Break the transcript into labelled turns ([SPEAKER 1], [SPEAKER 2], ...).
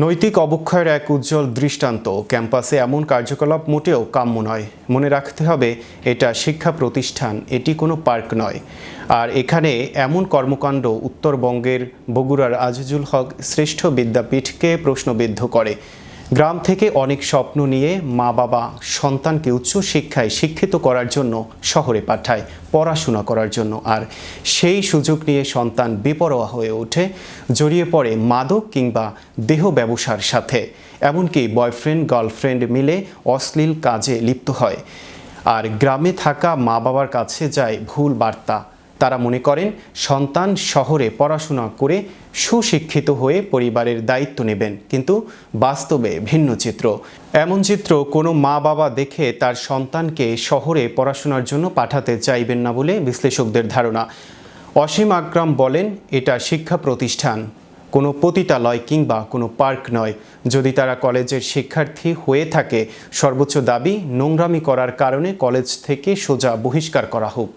[SPEAKER 1] নৈতিক অবক্ষয়ের এক উজ্জ্বল দৃষ্টান্ত। ক্যাম্পাসে এমন কার্যকলাপ মোটেও কাম্য নয়। মনে রাখতে হবে, এটা শিক্ষা প্রতিষ্ঠান, এটি কোনো পার্ক নয়। আর এখানে এমন কর্মকাণ্ড উত্তরবঙ্গের বগুড়ার আজিজুল হক শ্রেষ্ঠ বিদ্যাপীঠকে প্রশ্নবিদ্ধ করে। গ্রাম থেকে অনেক স্বপ্ন নিয়ে মা বাবা সন্তানকে উচ্চ শিক্ষায় শিক্ষিত করার জন্য শহরে পাঠায়, পড়াশোনা করার জন্য। আর সেই সুযোগ নিয়ে সন্তান বেপরোয়া হয়ে ওঠে, জড়িয়ে পড়ে মাদক কিংবা দেহ ব্যবসার সাথে। এমনকি বয়ফ্রেন্ড গার্লফ্রেন্ড মিলে অশ্লীল কাজে লিপ্ত হয়। আর গ্রামে থাকা মা বাবার কাছে যায় ভুল বার্তা। তারা মনে করেন সন্তান শহরে পড়াশোনা করে সুশিক্ষিত হয়ে পরিবারের দায়িত্ব নেবেন, কিন্তু বাস্তবে ভিন্ন চিত্র। এমন চিত্র কোনো মা বাবা দেখে তার সন্তানকে শহরে পড়াশোনার জন্য পাঠাতে চাইবেন না বলে বিশ্লেষকদের ধারণা। অসীম আকরাম বলেন, এটা শিক্ষা প্রতিষ্ঠান, কোনো পতিতালয় কিংবা কোনো পার্ক নয়। যদি তারা কলেজের শিক্ষার্থী হয়ে থাকে, সর্বোচ্চ দাবি নোংরামি করার কারণে কলেজ থেকে সোজা বহিষ্কার করা হোক।